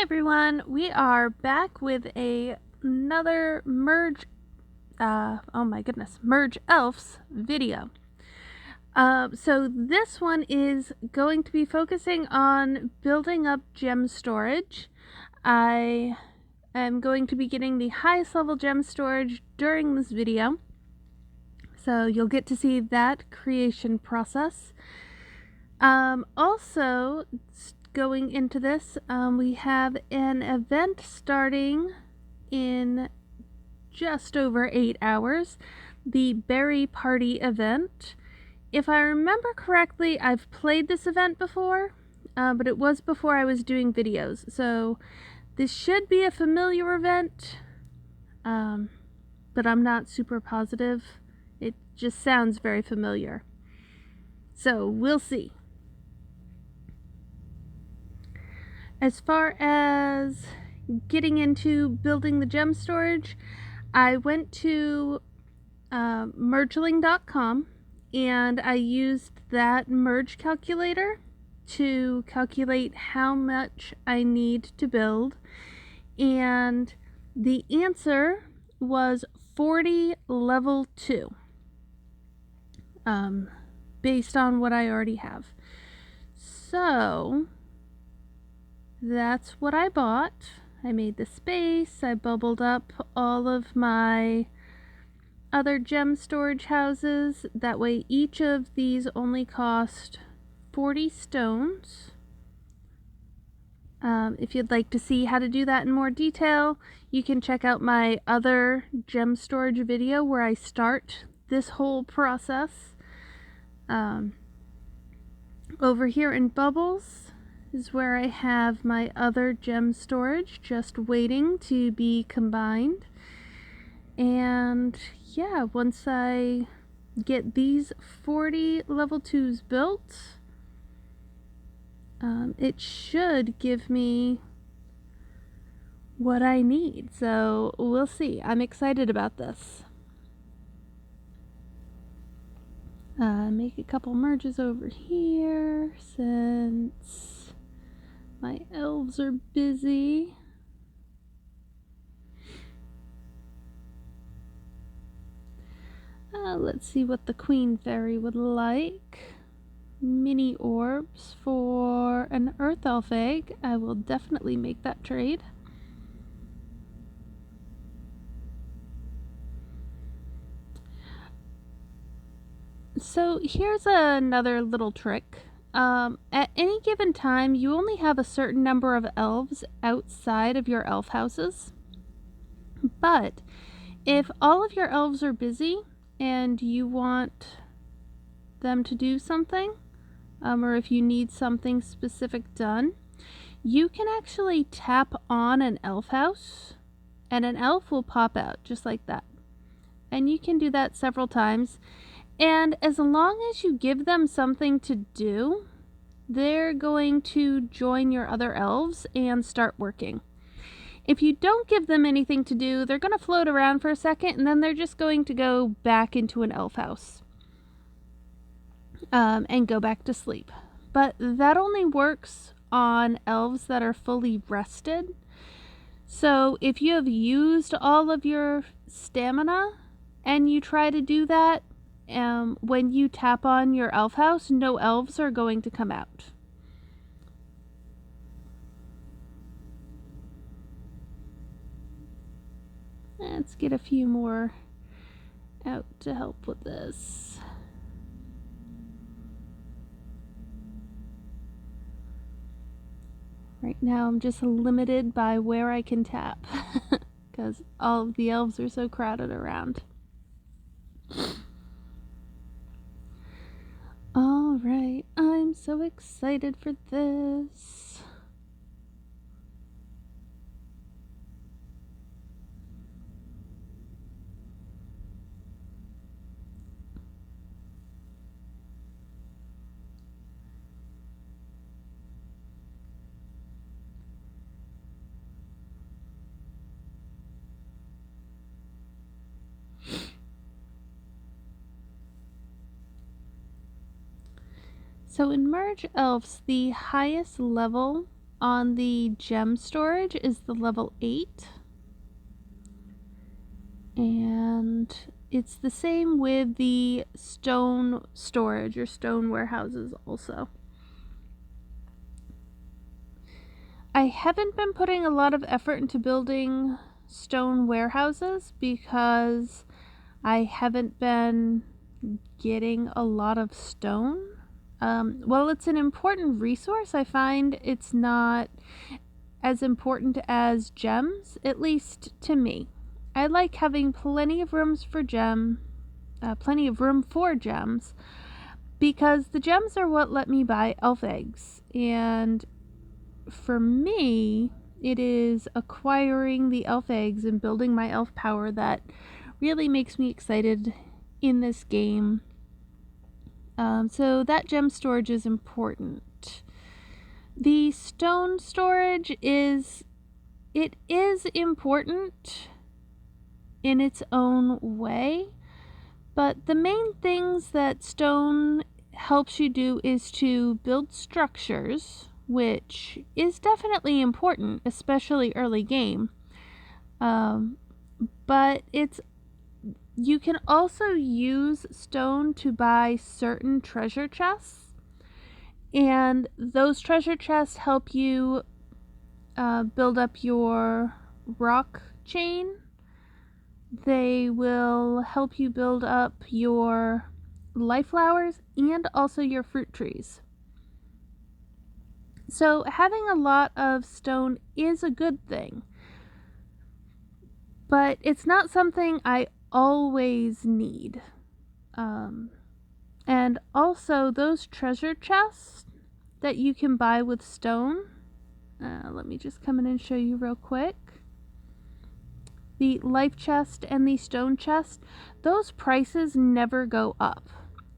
Hey everyone, we are back with another Merge, Merge Elves video. So this one is going to be focusing on building up gem storage. I am going to be getting the highest level gem storage during this video. So you'll get to see that creation process. Also, going into this, we have an event starting in just over 8 hours, the Berry Party event. If I remember correctly, I've played this event before, but it was before I was doing videos, so this should be a familiar event, but I'm not super positive. It just sounds very familiar. So we'll see. As far as getting into building the gem storage, I went to mergeling.com and I used that merge calculator to calculate how much I need to build, and the answer was 40 level 2, based on what I already have. So that's what I bought. I made the space, I bubbled up all of my other gem storage houses. That way each of these only cost 40 stones. If you'd like to see how to do that in more detail, you can check out my other gem storage video where I start this whole process. Over here in Bubbles is where I have my other gem storage just waiting to be combined. And yeah, once I get these 40 level 2s built, it should give me what I need. So we'll see. I'm excited about this. Make a couple merges over here since my elves are busy. Let's see what the Queen Fairy would like. Mini orbs for an Earth Elf egg. I will definitely make that trade. So here's another little trick. At any given time, you only have a certain number of elves outside of your elf houses. But if all of your elves are busy and you want them to do something, or if you need something specific done, you can actually tap on an elf house and an elf will pop out just like that. And you can do that several times. And as long as you give them something to do, they're going to join your other elves and start working. If you don't give them anything to do, they're going to float around for a second and then they're just going to go back into an elf house and go back to sleep. But that only works on elves that are fully rested. So if you have used all of your stamina and you try to do that, when you tap on your elf house, no elves are going to come out. Let's get a few more out to help with this. Right now I'm just limited by where I can tap because all of the elves are so crowded around. Alright, I'm so excited for this. So in Merge Elves, the highest level on the gem storage is the level 8. And it's the same with the stone storage or stone warehouses also. I haven't been putting a lot of effort into building stone warehouses because I haven't been getting a lot of stone. While it's an important resource, I find it's not as important as gems, at least to me. I like having plenty of room for gems, because the gems are what let me buy elf eggs, and for me, it is acquiring the elf eggs and building my elf power that really makes me excited in this game. So that gem storage is important. The stone storage is important in its own way, but the main things that stone helps you do is to build structures, which is definitely important, especially early game. But you can also use stone to buy certain treasure chests, and those treasure chests help you build up your rock chain. They will help you build up your life flowers and also your fruit trees. So having a lot of stone is a good thing, but it's not something I always need. And also those treasure chests that you can buy with stone, let me just come in and show you real quick. The life chest and the stone chest, those prices never go up.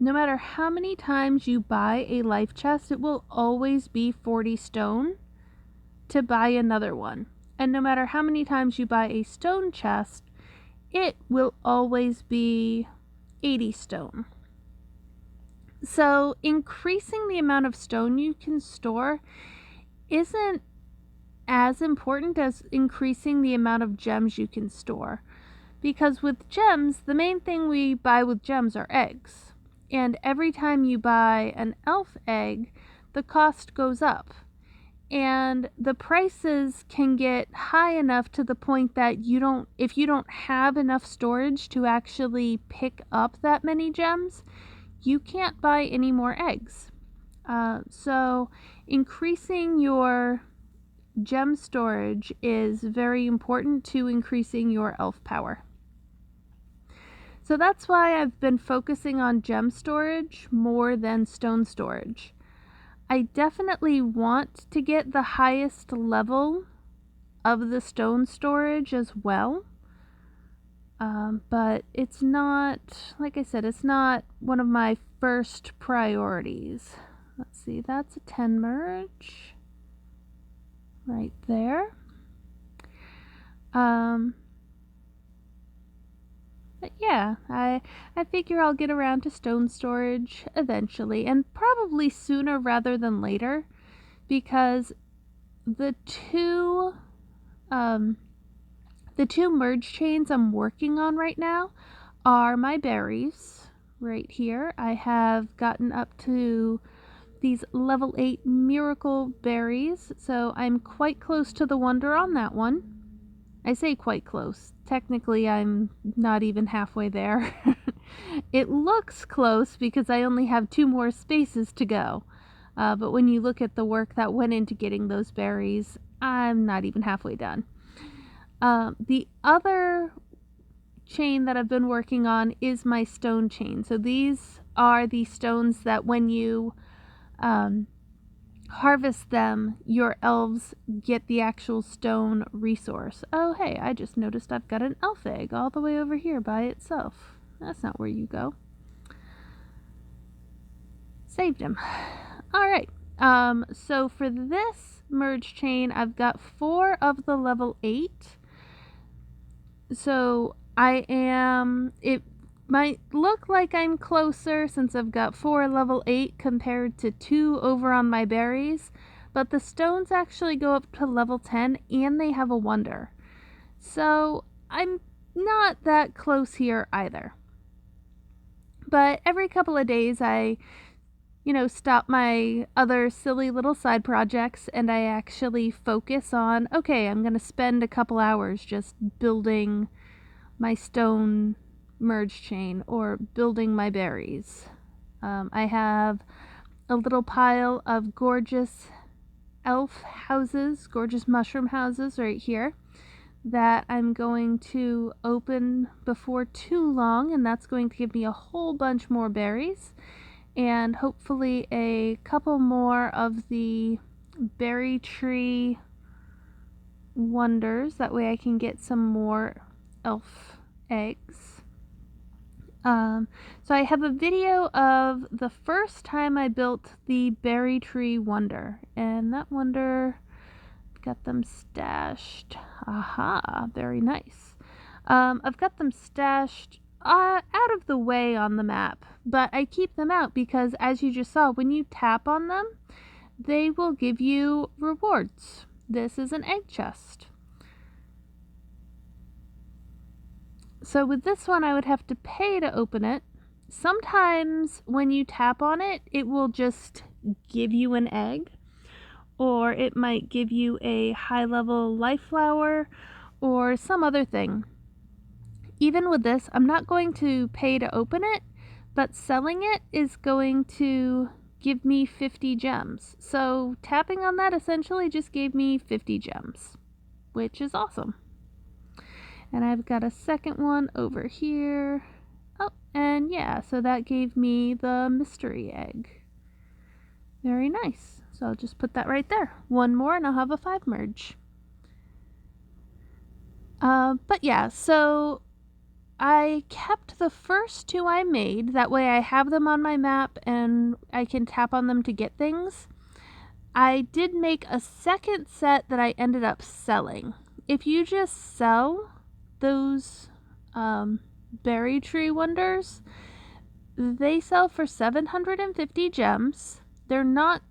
No matter how many times you buy a life chest, it will always be 40 stone to buy another one. And no matter how many times you buy a stone chest, it will always be 80 stone. So increasing the amount of stone you can store isn't as important as increasing the amount of gems you can store. Because with gems, the main thing we buy with gems are eggs. And every time you buy an elf egg, the cost goes up. And the prices can get high enough to the point that if you don't have enough storage to actually pick up that many gems, you can't buy any more eggs. So increasing your gem storage is very important to increasing your elf power. So that's why I've been focusing on gem storage more than stone storage. I definitely want to get the highest level of the stone storage as well. But it's not, like I said, it's not one of my first priorities. Let's see, that's a 10 merge right there. But yeah, I figure I'll get around to stone storage eventually, and probably sooner rather than later, because the two merge chains I'm working on right now are my berries right here. I have gotten up to these level 8 miracle berries, so I'm quite close to the wonder on that one. I say quite close. Technically, I'm not even halfway there. It looks close because I only have 2 more spaces to go. But when you look at the work that went into getting those berries, I'm not even halfway done. The other chain that I've been working on is my stone chain. So these are the stones that when you harvest them, your elves get the actual stone resource. Oh, hey, I just noticed I've got an elf egg all the way over here by itself. That's not where you go. Saved him. All right. So for this merge chain, I've got 4 of the level 8. So it might look like I'm closer since I've got 4 level 8 compared to 2 over on my berries, but the stones actually go up to level 10 and they have a wonder. So I'm not that close here either. But every couple of days I stop my other silly little side projects and I actually focus on, okay, I'm going to spend a couple hours just building my stone merge chain or building my berries. I have a little pile of gorgeous elf houses, gorgeous mushroom houses right here that I'm going to open before too long, and that's going to give me a whole bunch more berries and hopefully a couple more of the berry tree wonders. That way I can get some more elf eggs. So I have a video of the first time I built the berry tree wonder, and that wonder, got them stashed. Aha, very nice. I've got them stashed out of the way on the map, but I keep them out because, as you just saw, when you tap on them, they will give you rewards. This is an egg chest. So with this one, I would have to pay to open it. Sometimes when you tap on it, it will just give you an egg, or it might give you a high-level life flower or some other thing. Even with this, I'm not going to pay to open it, but selling it is going to give me 50 gems. So tapping on that essentially just gave me 50 gems, which is awesome. And I've got a second one over here. Oh, and yeah, so that gave me the mystery egg. Very nice. So I'll just put that right there. One more and I'll have a 5 merge. But yeah, so I kept the first 2 I made. That way I have them on my map and I can tap on them to get things. I did make a second set that I ended up selling. If you just sell those berry tree wonders, they sell for 750 gems. They're not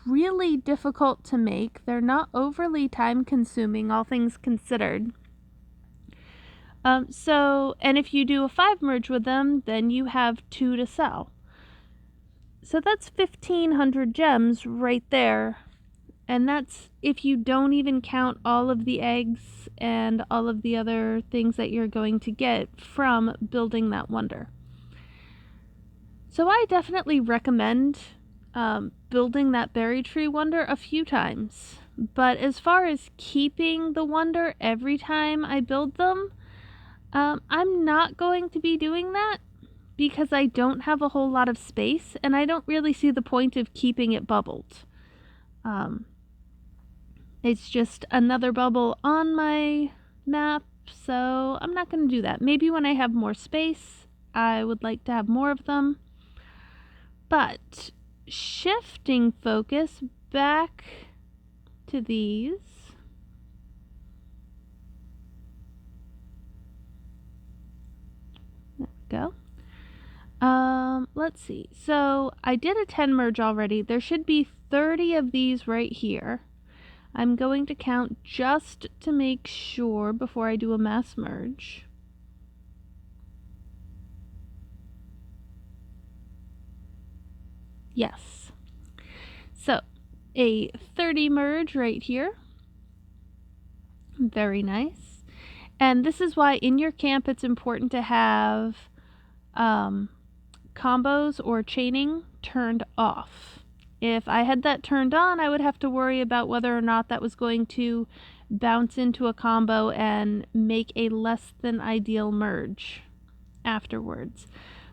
really difficult to make. They're not overly time consuming, all things considered. And if you do a 5 merge with them, then you have 2 to sell. So that's 1,500 gems right there. And that's if you don't even count all of the eggs and all of the other things that you're going to get from building that wonder. So I definitely recommend building that berry tree wonder a few times. But as far as keeping the wonder every time I build them, I'm not going to be doing that because I don't have a whole lot of space and I don't really see the point of keeping it bubbled. It's just another bubble on my map, so I'm not going to do that. Maybe when I have more space, I would like to have more of them. But shifting focus back to these. There we go. Let's see. So I did a 10 merge already. There should be 30 of these right here. I'm going to count just to make sure before I do a mass merge. Yes. So a 30 merge right here. Very nice. And this is why in your camp it's important to have combos or chaining turned off. If I had that turned on, I would have to worry about whether or not that was going to bounce into a combo and make a less than ideal merge afterwards.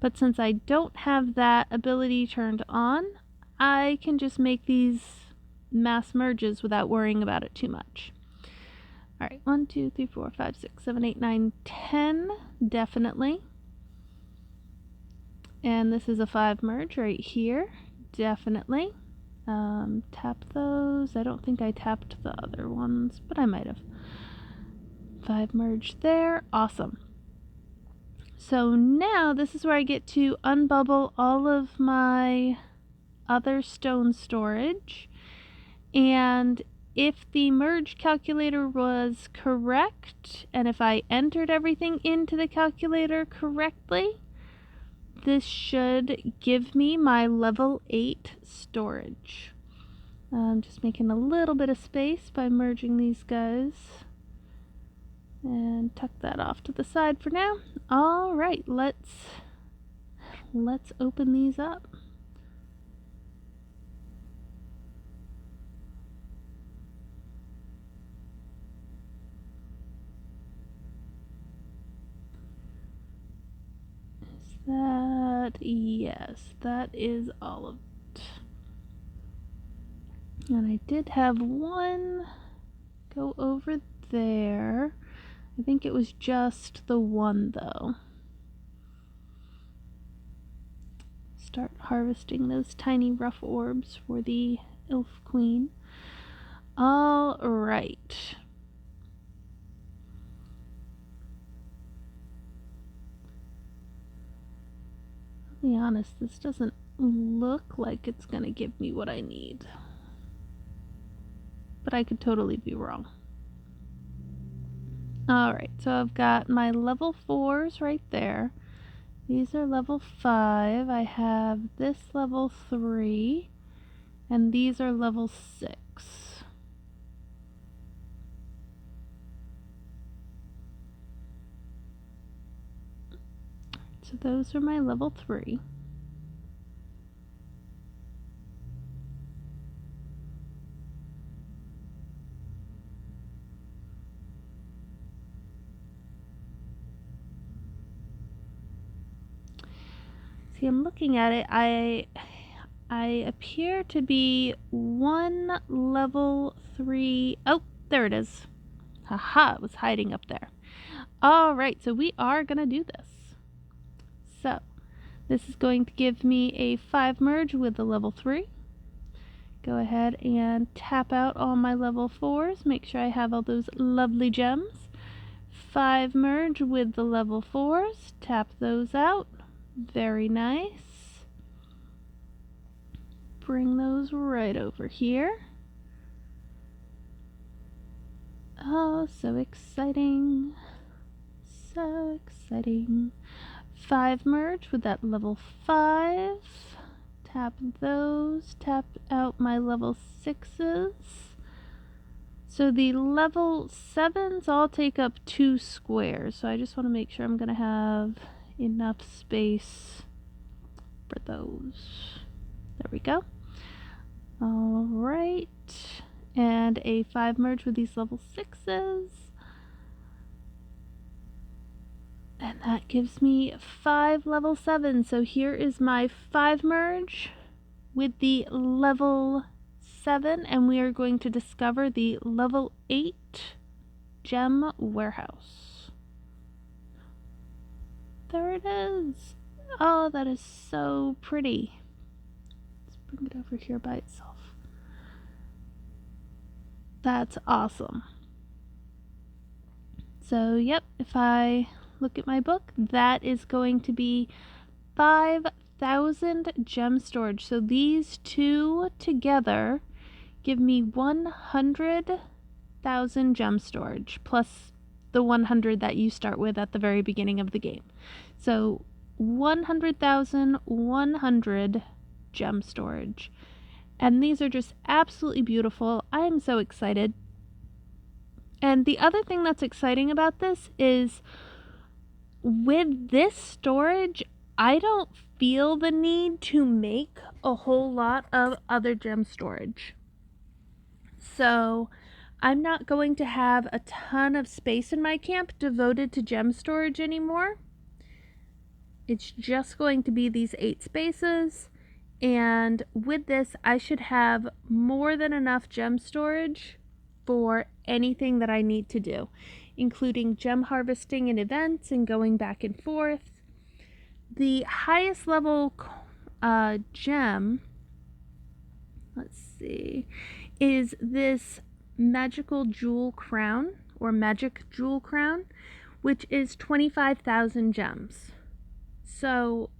But since I don't have that ability turned on, I can just make these mass merges without worrying about it too much. Alright, 1, 2, 3, 4, 5, 6, 7, 8, 9, 10, definitely. And this is a 5 merge right here. Definitely. Tap those. I don't think I tapped the other ones, but I might have. 5 merge there. Awesome. So now this is where I get to unbubble all of my other stone storage. And if the merge calculator was correct, and if I entered everything into the calculator correctly, this should give me my level 8 storage. I'm just making a little bit of space by merging these guys. And tuck that off to the side for now. All right, let's open these up. Yes, that is all of it. And I did have one go over there. I think it was just the one, though. Start harvesting those tiny rough orbs for the Elf Queen. All right. I'll be honest, this doesn't look like it's gonna give me what I need. But I could totally be wrong. Alright, so I've got my level 4s right there. These are level 5. I have this level 3. And these are level 6. So those are my level 3. See, I'm looking at it. I appear to be one level 3. Oh, there it is. Haha, it was hiding up there. All right, so we are going to do this. So this is going to give me a 5 merge with the level 3. Go ahead and tap out all my level 4s. Make sure I have all those lovely gems. 5 merge with the level 4s. Tap those out. Very nice. Bring those right over here. Oh, so exciting. So exciting. 5 merge with that level 5. Tap those. Tap out my level 6s. So the level 7s all take up 2 squares. So I just want to make sure I'm going to have enough space for those. There we go. All right. And a 5 merge with these level 6s. And that gives me 5 level 7. So here is my 5 merge with the level 7. And we are going to discover the level 8 gem warehouse. There it is. Oh, that is so pretty. Let's bring it over here by itself. That's awesome. So, yep, if I look at my book, that is going to be 5,000 gem storage. So these two together give me 100,000 gem storage, plus the 100 that you start with at the very beginning of the game. So 100,100 gem storage. And these are just absolutely beautiful. I'm so excited. And the other thing that's exciting about this is with this storage, I don't feel the need to make a whole lot of other gem storage. So I'm not going to have a ton of space in my camp devoted to gem storage anymore. It's just going to be these 8 spaces. And with this, I should have more than enough gem storage for anything that I need to do, including gem harvesting and events and going back and forth. The highest level gem, let's see, is this magical jewel crown, or magic jewel crown, which is 25,000 gems. So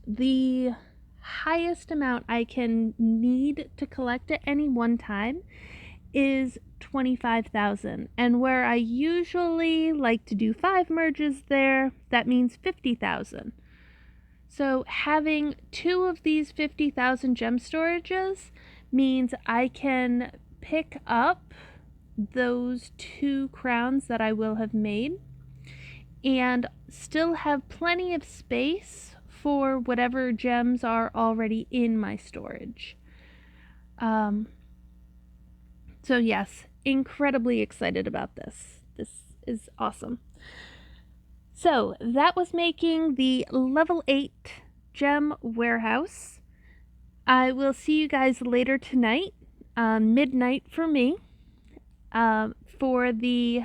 the highest amount I can need to collect at any one time is 25,000. And where I usually like to do 5 merges there, that means 50,000. So having 2 of these 50,000 gem storages means I can pick up those 2 crowns that I will have made and still have plenty of space for whatever gems are already in my storage. So yes, incredibly excited about this. This is awesome. So that was making the level 8 gem warehouse. I will see you guys later tonight, midnight for me, for the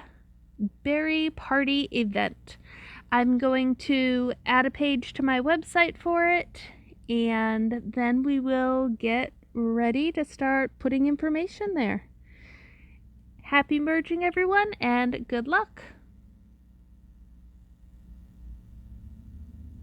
berry party event. I'm going to add a page to my website for it, and then we will get ready to start putting information there. Happy merging, everyone, and good luck!